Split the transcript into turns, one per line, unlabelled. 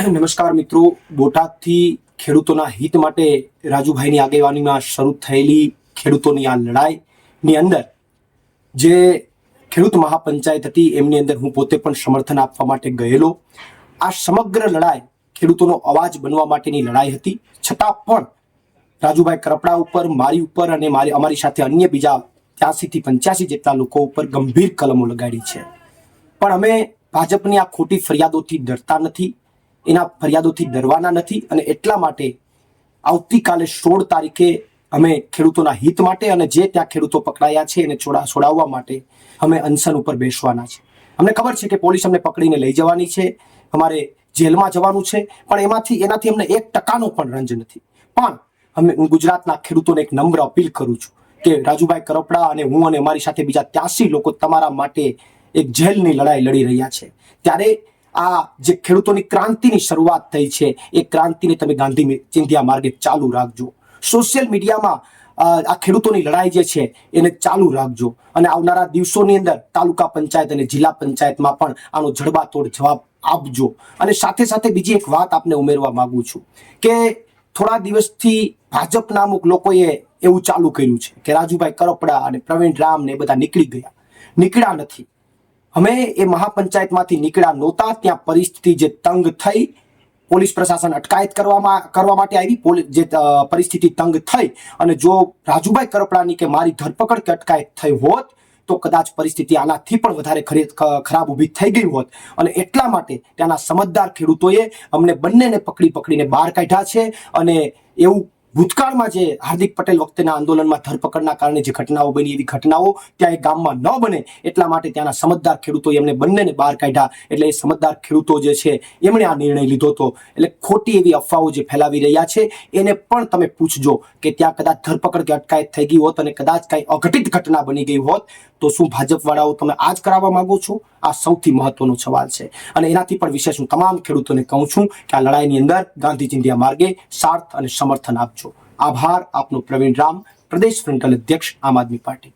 નમસ્કાર મિત્રો, બોટાદથી ખેડૂતોના હિત માટે રાજુભાઈની આગેવાનીમાં શરૂ થયેલી ખેડૂતોની આ લડાઈની અંદર જે ખેડૂત મહાપંચાયત હતી એમની અંદર હું પોતે પણ સમર્થન આપવા માટે ગયેલો. આ સમગ્ર લડાઈ ખેડૂતોનો અવાજ બનવા માટેની લડાઈ હતી. છતાં પણ રાજુભાઈ કરપડા ઉપર, મારી ઉપર અને અમારી સાથે અન્ય બીજા 83 થી 85 જેટલા લોકો ઉપર ગંભીર કલમો લગાડી છે. પણ અમે ભાજપની આ ખોટી ફરિયાદોથી ડરતા નથી, એના ફરિયાદોથી ડરવાના નથી અને એટલા માટે આવતીકાલે 16 તારીખે અમે ખેડૂતોના હિત માટે અને જે ત્યાં ખેડૂતો પકડાયા છે એને છોડાવવા માટે અમે અનશન ઉપર બેસવાના છે. અમને ખબર છે કે પોલીસ અમને પકડીને લઈ જવાની છે, અમારે જેલમાં જવાનું છે, પણ એનાથી અમને 1% પણ રંજ નથી. પણ હું ગુજરાતના ખેડૂતોને એક નમ્ર અપીલ કરું છું કે રાજુભાઈ કરપડા અને હું અને અમારી સાથે બીજા 83 લોકો તમારા માટે એક જેલની લડાઈ લડી રહ્યા છે. ત્યારે આ જે ખેડૂતોની ક્રાંતિની શરૂઆત થઈ છે એ ક્રાંતિને તમે ગાંધી ચિંધ્યા માર્ગે ચાલુ રાખજો. સોશિયલ મીડિયામાં આ ખેડૂતોની લડાઈ જે છે એને ચાલુ રાખજો અને આવનારા દિવસોની અંદર તાલુકા પંચાયત અને જિલ્લા પંચાયતમાં પણ આનો જડબાતોડ જવાબ આપજો. અને સાથે સાથે બીજી એક વાત આપને ઉમેરવા માંગુ છું કે થોડા દિવસથી ભાજપના અમુક લોકોએ એવું ચાલુ કર્યું છે કે રાજુભાઈ કરપડા અને પ્રવીણ રામ ને એ બધા નીકળ્યા નથી. અમે એ મહાપંચાયતમાંથી નીકળ્યા નહોતા. ત્યાં પરિસ્થિતિ જે તંગ થઈ, પોલીસ પ્રશાસન અટકાયત કરવા માટે આવી, જે પરિસ્થિતિ તંગ થઈ અને જો રાજુભાઈ કરપડાની કે મારી ધરપકડ કે અટકાયત થઈ હોત તો કદાચ પરિસ્થિતિ આનાથી પણ વધારે ખરાબ ઊભી થઈ ગઈ હોત. અને એટલા માટે ત્યાંના સમજદાર ખેડૂતોએ અમને બંનેને પકડીને બહાર કાઢ્યા છે. અને એવું ભૂતકાળમાં જે હાર્દિક પટેલ વખતેના આંદોલનમાં ધરપકડના કારણે જે ઘટનાઓ બની એવી ઘટનાઓ ત્યાં એ ગામમાં ન બને એટલા માટે ત્યાંના સમજદાર ખેડૂતોએ એમને બંનેને બહાર કાઢ્યા. એટલે એ સમજદાર ખેડૂતો જે છે એમણે આ નિર્ણય લીધો હતો. એટલે ખોટી એવી અફવાઓ જે ફેલાવી રહ્યા છે એને પણ તમે પૂછજો કે ત્યાં કદાચ ધરપકડ કે અટકાયત થઈ ગઈ હોત અને કદાચ કાંઈ અઘટિત ઘટના બની ગઈ હોત તો શું ભાજપવાળાઓ તમે આ જ કરાવવા માંગો છો? આ સૌથી મહત્વનો સવાલ છે. અને એનાથી પણ વિશેષ હું તમામ ખેડૂતોને કહું છું કે આ લડાઈની અંદર ગાંધી ચિંધ્યા માર્ગે સાર્થ અને સમર્થન આપજો. આભાર. આપનો પ્રવીણ રામ, પ્રદેશ ફ્રન્ટલ અધ્યક્ષ, આમ આદમી પાર્ટી.